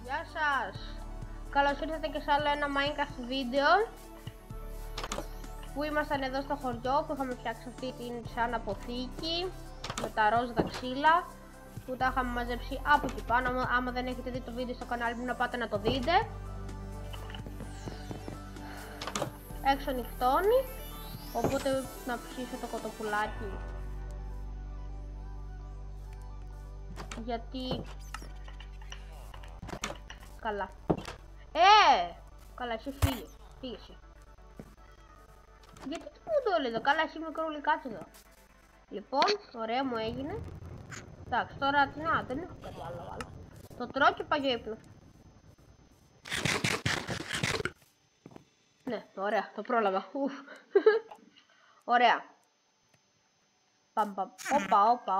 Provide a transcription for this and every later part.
Γεια σας! Καλώς ήρθατε και σε άλλο ένα Minecraft βίντεο που ήμασταν εδώ στο χωριό που είχαμε φτιάξει αυτή την σαν αποθήκη με τα ροζ δαξίλα που τα είχαμε μαζέψει από εκεί πάνω. Άμα δεν έχετε δει το βίντεο στο κανάλι μου να πάτε να το δείτε. Έξω νυχτώνει, οπότε να ψήσω το κοτοπουλάκι γιατί καλά. Καλά, εσύ φύγε. Φύγε εσύ. Γιατί τι μου το έλεγε, καλά εσύ μικρούλι κάτσε εδώ. Λοιπόν, ωραία μου έγινε. Εντάξει, τώρα τι να, δεν έχω κάτι άλλο. Το τρώω και πάω για ύπνο. Ναι, ωραία, το πρόλαβα. Ωραία.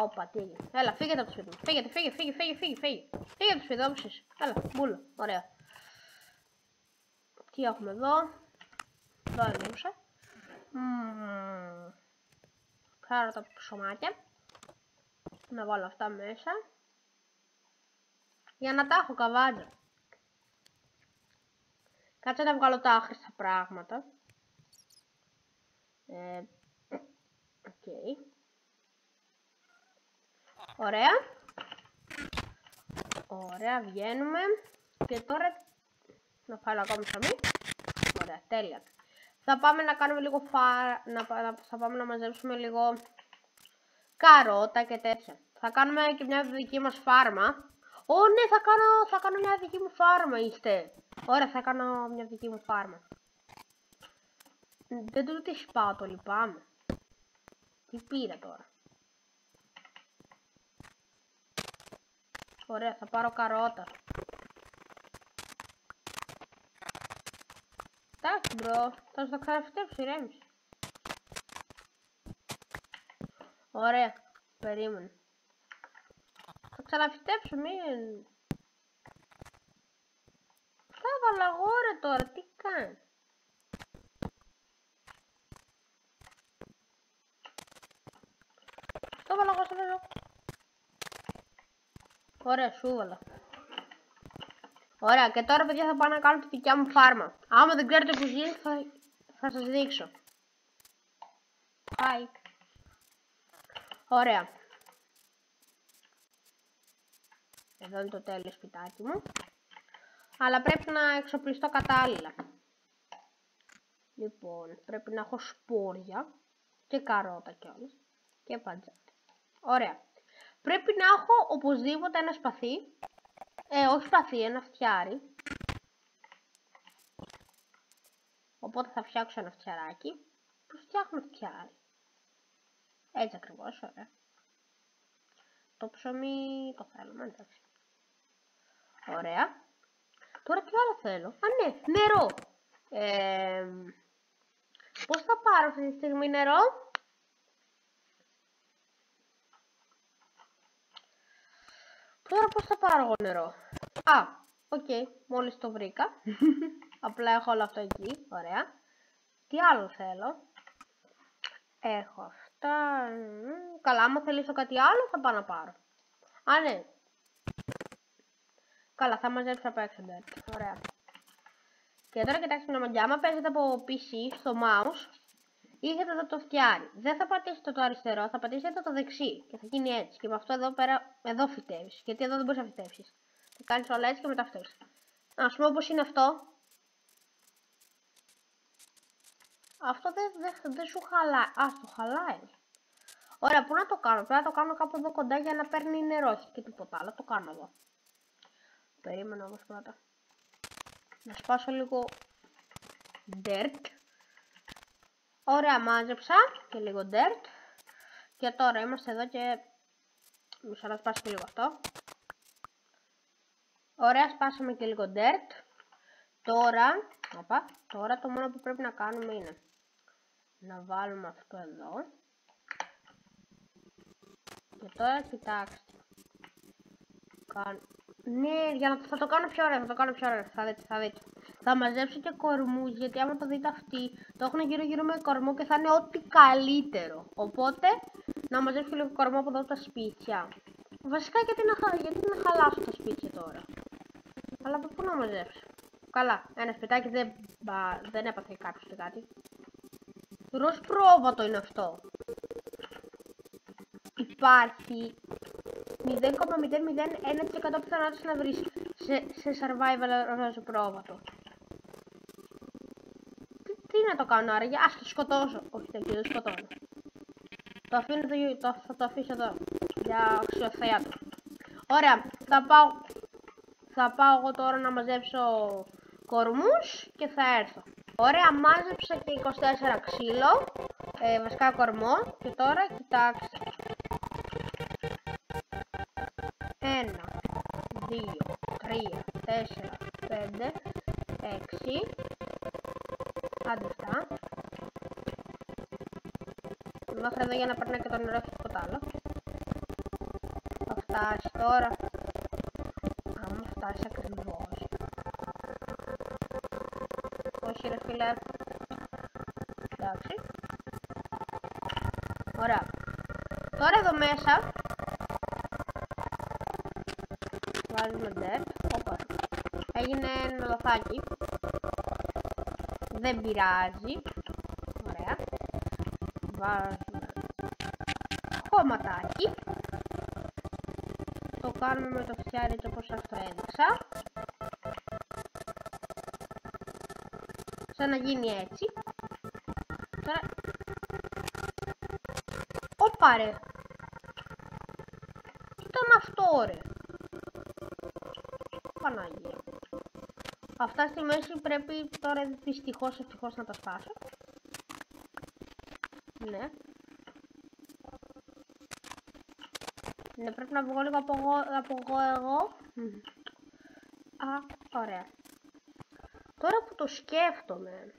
Όπα, τι έγινε. Έλα, φύγετε από το σπίτι μου. Φύγε. Φύγε από το σπίτι, όπως είσαι. Έλα, μπούλο, ωραία. Τι έχουμε εδώ. Εδώ εννοούσα. Κάρω τα ψωμάκια. Να βάλω αυτά μέσα. Για να τα έχω καβάτζα. Κάτσε να βγάλω τα άχρηστα πράγματα. Οκ. Ωραία. Ωραία, βγαίνουμε. Και τώρα να φάω ακόμη ψωμί. Ωραία, τέλεια. Θα πάμε να κάνουμε λίγο θα πάμε να μαζέψουμε λίγο καρότα και τέτοια. Θα κάνουμε και μια δική μας φάρμα. Ναι, θα κάνω μια δική μου φάρμα είστε. Ωραία, θα κάνω μια δική μου φάρμα. Δεν το τι σπάω, το λυπάμαι. Τι πήρα τώρα. Ωραία, θα πάρω καρότα. Εντάξει μπρο, θα σου το ξαναφυτέψω, ηρέμησε. Ωραία, περίμενε. Θα ξαναφυτέψω, μην... Θα έβαλα εγώ ρε τώρα, τι κάνει. Το έβαλα εγώ στο βέλο. Ωραία, σου έβαλα. Ωραία, και τώρα παιδιά θα πάω να κάνω τη δικιά μου φάρμα. Άμα δεν ξέρετε πώς γίνεται θα σας δείξω. Hi. Ωραία. Εδώ είναι το τέλειο σπιτάκι μου. Αλλά πρέπει να εξοπλιστώ κατάλληλα. Λοιπόν, πρέπει να έχω σπόρια και καρότα κιόλας. Και παντζάτα. Ωραία. Πρέπει να έχω οπωσδήποτε ένα σπαθί. Όχι σπαθί, ένα φτιάρι. Οπότε θα φτιάξω ένα φτιαράκι. Πώς φτιάχνω φτιάρι. Έτσι ακριβώς, ωραία. Το ψωμί το θέλουμε, εντάξει. Ωραία. Τώρα τι άλλο θέλω. Ναι, νερό. Πώς θα πάρω αυτή τη στιγμή νερό. Τώρα πώς θα πάρω εγώ νερό. Οκ, μόλις το βρήκα. Απλά έχω όλο αυτό εκεί, ωραία. Τι άλλο θέλω. Έχω αυτά. Καλά, άμα θελήσω κάτι άλλο θα πάω να πάρω. Ναι. Καλά, θα μαζέψω απ' έξω, ωραία. Και τώρα κοιτάξτε μια μαγιά, άμα παίζετε από PC στο mouse, είχετε εδώ το φτιάρι. Δεν θα πατήσετε το αριστερό, θα πατήσετε το δεξί και θα γίνει έτσι. Και με αυτό εδώ πέρα, εδώ φυτεύεις. Γιατί εδώ δεν μπορείς να φυτέψεις. Θα κάνεις όλα έτσι και μετά φυτεύεις. Ας πούμε όπως είναι αυτό. Αυτό δεν σου χαλάει. Το χαλάει. Ωραία, πού να το κάνω. Πρέπει να το κάνω κάπου εδώ κοντά για να παίρνει νερό και τίποτα άλλο. Το κάνω εδώ. Περίμενα όμως πρώτα. Να σπάσω λίγο dirt. Ωραία, μάζεψα και λίγο dirt. Και τώρα είμαστε εδώ και... Μισό να σπάσω και λίγο αυτό. Ωραία, σπάσαμε και λίγο dirt. Τώρα το μόνο που πρέπει να κάνουμε είναι να βάλουμε αυτό εδώ. Και τώρα κοιτάξτε. Ναι, θα το κάνω πιο ωραία, θα δείτε. Θα μαζέψω και κορμούς, γιατί άμα το δείτε αυτοί, το έχουν γύρω με κορμό και θα είναι ό,τι καλύτερο. Οπότε, να μαζέψω λίγο κορμό από εδώ τα σπίτια. Βασικά, γιατί να χαλάσω τα σπίτια τώρα. Αλλά από πού να μαζέψω? Καλά, ένα σπιτάκι δεν έπαθε κάποιος κάτι. Ροζ πρόβατο είναι αυτό. Υπάρχει 0,001% πιθανότητας να βρεις σε survival ροζ πρόβατο. Τι να το κάνω άραγε? Ας το σκοτώσω. Όχι, δεν σκοτώνω. Το αφήνω, θα το αφήσω εδώ. Για αξιοθέα του. Ωραία, θα πάω εγώ τώρα να μαζέψω κορμούς και θα έρθω. Ωραία, μάζεψα και 24 ξύλο, βασικά κορμό, και τώρα κοιτάξτε. 1, 2, 3, 4, 5, 6, άντε 7. Μέχρι εδώ για να περνάει και το νερό και τίποτα άλλο. Θα φτάσει τώρα. Άμα φτάσει ακριβώς. Όχι ρε φίλε. Εντάξει. Ωραία. Τώρα εδώ μέσα βάζουμε dirt. Όπα. Έγινε ένα λαθάκι. Δεν πειράζει. Ωραία. Βάζουμε χωματάκι. Το κάνουμε με το φτιάρι έτσι όπως σας το έδειξα. Σαν να γίνει έτσι. Τώρα... Όπα ρε! Τι ήταν αυτό ρε! Πανάγια. Αυτά στη μέση πρέπει τώρα δυστυχώς ευτυχώς να τα σπάσω. Ναι. Ναι, πρέπει να βγω λίγο από εγώ. Α, ωραία. Τώρα που το σκέφτομαι,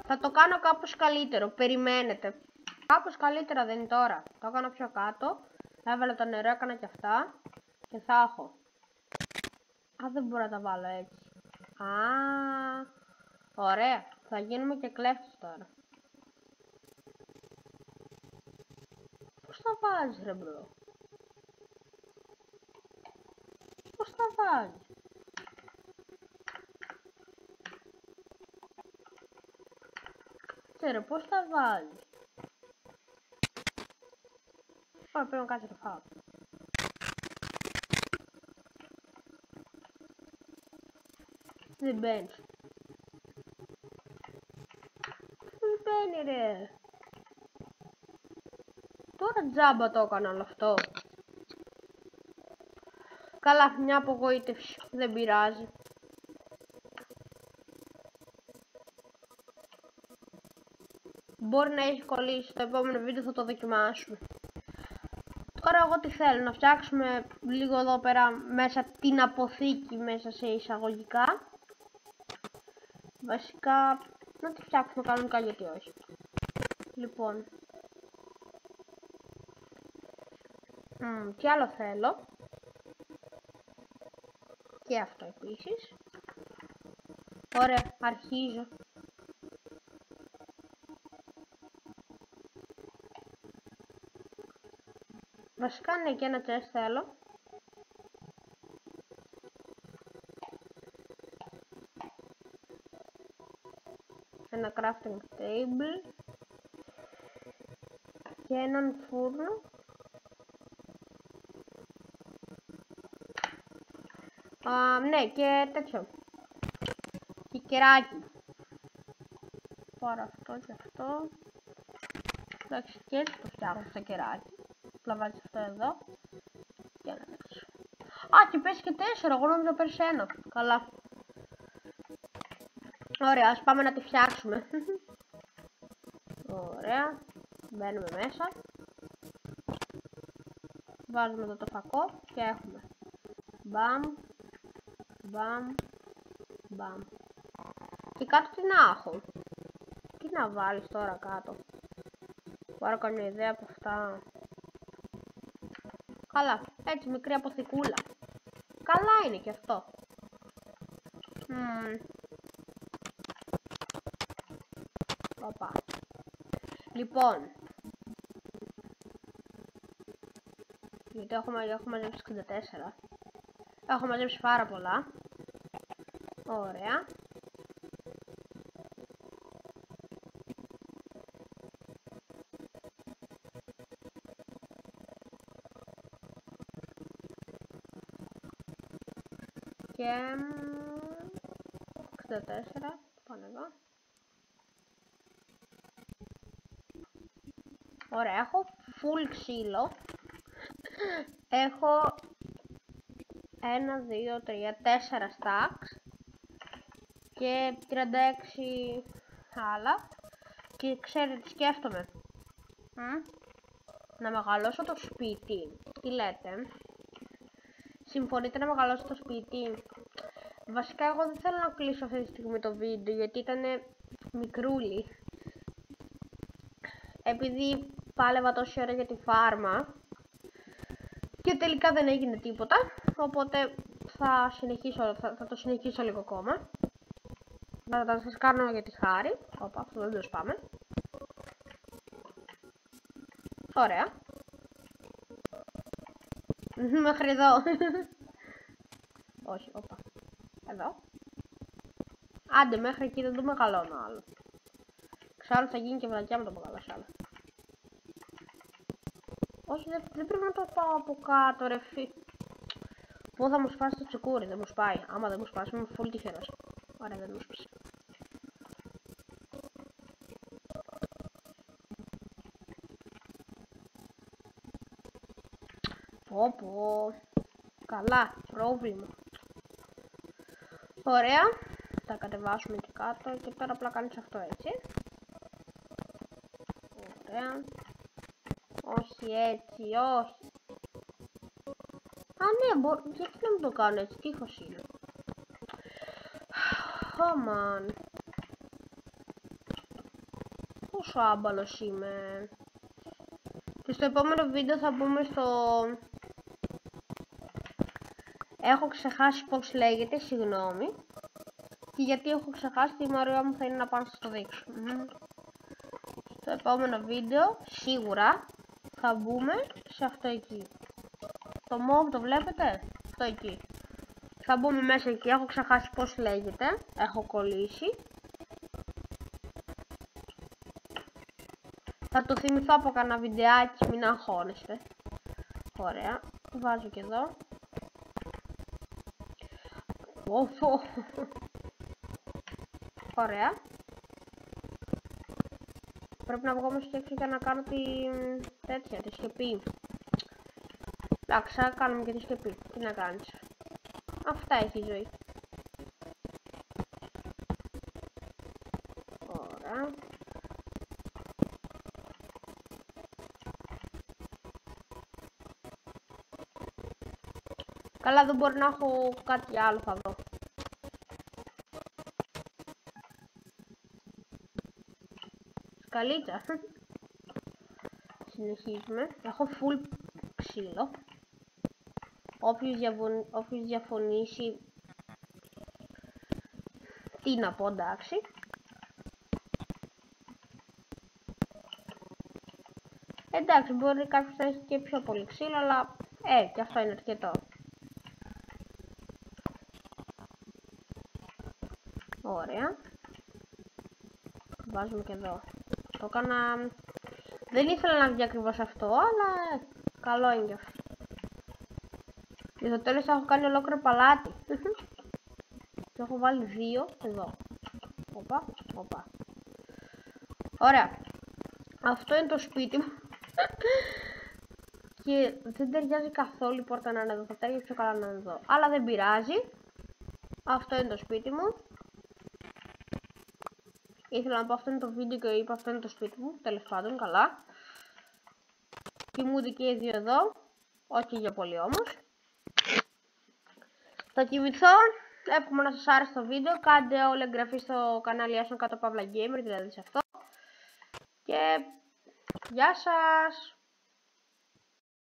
θα το κάνω κάπως καλύτερο. Περιμένετε. Κάπως καλύτερα δεν είναι τώρα. Το έκανα πιο κάτω. Έβαλα το νερό, έκανα και αυτά. Και θα έχω. Α, δεν μπορώ να τα βάλω έτσι. Α, ωραία. Θα γίνουμε και κλέφτες τώρα. Πώς θα βάζεις ρε μπρο? Πώς θα βάζεις? Ξέρω πώς θα βάζεις. Τώρα πρέπει να κάτσει το φάω. Δεν μπαίνει. Δεν μπαίνει ρε. Τώρα τζάμπα το έκανα όλο αυτό. Καλά, μια απογοήτευση. Δεν πειράζει. Μπορεί να έχει κολλήσει. Στο επόμενο βίντεο θα το δοκιμάσουμε. Τώρα εγώ τι θέλω? Να φτιάξουμε λίγο εδώ πέρα μέσα την αποθήκη μέσα σε εισαγωγικά. Βασικά να τη φτιάξουμε κανονικά, γιατί όχι. Λοιπόν. Τι άλλο θέλω? Και αυτό επίσης. Ωραία, αρχίζω. Βασικά ναι, και ένα chest θέλω. Ένα crafting table. Και έναν φούρνο. Ναι, και τέτοιο. Και κεράκι. Πάρω αυτό και αυτό. Εντάξει, και έτσι το φτιάχνω στο κεράκι. Απλά βάζεις αυτό εδώ. Και ένα τέτοιο. Α, και πέσει και 4. Εγώ νόμιζα πέσει 1. Καλά. Ωραία, ας πάμε να τη φτιάξουμε. Ωραία. Μπαίνουμε μέσα. Βάζουμε εδώ το φακό και έχουμε. Μπαμ. Μπαμ. Μπαμ. Και κάτω τι να έχω? Τι να βάλεις τώρα κάτω? Πάρω καμία ιδέα από αυτά. Καλά, έτσι μικρή αποθηκούλα. Καλά είναι και αυτό. Οπα. Λοιπόν. Γιατί έχω μαζέψει 64. Έχω μαζέψει πάρα πολλά. Ωραία. Και 64, πάνω εδώ. Ωραία, έχω full ξύλο. Έχω 1, 2, 3, 4 stacks και 36 άλλα. Και ξέρετε τι σκέφτομαι? Να μεγαλώσω το σπίτι. Τι λέτε? Συμφωνείτε να μεγαλώσω το σπίτι? Βασικά εγώ δεν θέλω να κλείσω αυτή τη στιγμή το βίντεο γιατί ήταν μικρούλι. Επειδή πάλευα τόση ώρα για τη φάρμα και τελικά δεν έγινε τίποτα, οπότε θα το συνεχίσω λίγο ακόμα. Θα σας κάνω για τη χάρη. Όπα, αυτό δεν το σπάμε. Ωραία. Μέχρι εδώ. Όχι, όπα. Εδώ. Άντε, μέχρι εκεί δεν το μεγαλώνω άλλο. Εξάλλου θα γίνει και βλακιά με το μεγαλώσω άλλο. Όχι, δεν πρέπει να το πάω από κάτω, ρε φι. Πού θα μου σπάσει το τσεκούρι, δεν μου σπάει. Άμα δεν μου σπάσει, είμαι full τυχερός. Ωραία, δεν μου σπάσει. Πω. Καλά, πρόβλημα. Ωραία. Θα κατεβάσουμε και κάτω και τώρα απλά κάνεις αυτό έτσι. Ωραία. Όχι έτσι, όχι. Α, ναι, γιατί να μην το κάνω έτσι, τείχος είναι. Oh man. Πόσο άμπαλος είμαι. Και στο επόμενο βίντεο θα μπούμε στο... Έχω ξεχάσει πώς λέγεται, συγγνώμη. Και γιατί έχω ξεχάσει, τη μαρία μου θα είναι να πάω να σας το δείξω. Στο επόμενο βίντεο, σίγουρα, θα μπούμε σε αυτό εκεί. Το μόβ το βλέπετε? Αυτό εκεί. Θα μπούμε μέσα εκεί, έχω ξεχάσει πώς λέγεται. Έχω κολλήσει. Θα το θυμηθώ από κανένα βιντεάκι, μην αγχώνεστε. Ωραία, βάζω και εδώ. Ωραία. Πρέπει να βγω όμως και έξω για να κάνω τη σκεπή. Εντάξει, θα κάνουμε και τη σκεπή. Τι να κάνεις? Αυτά έχει η ζωή. Ωραία. Καλά, δεν μπορεί να έχω κάτι άλλο, θα δω. Σκαλίτσα. Συνεχίζουμε. Έχω full ξύλο. Όποιος διαφωνήσει, τι να πω, εντάξει. Εντάξει, μπορεί κάποιος να έχει και πιο πολύ ξύλο, αλλά και αυτό είναι αρκετό. Ωραία. Βάζουμε και εδώ. Το έκανα... Δεν ήθελα να βγει ακριβώς αυτό, αλλά καλό είναι και αυτό. Και στο τέλος έχω κάνει ολόκληρο παλάτι. Και έχω βάλει 2 εδώ. Οπα. Ωραία. Αυτό είναι το σπίτι μου. Και δεν ταιριάζει καθόλου η πόρτα να είναι εδώ. Θα ταιριάζει πιο καλά να είναι εδώ. Αλλά δεν πειράζει. Αυτό είναι το σπίτι μου. Ήθελα να πω αυτό είναι το βίντεο και είπα αυτό είναι το σπίτι μου. Τέλος πάντων, καλά. Κοιμούνται και οι δύο εδώ. Όχι για πολύ όμως. Θα κοιμηθώ. Εύχομαι να σας άρεσε το βίντεο. Κάντε όλη εγγραφή στο κανάλι Άσον κάτω Παύλα Gamer, δηλαδή σε αυτό. Και γεια σας.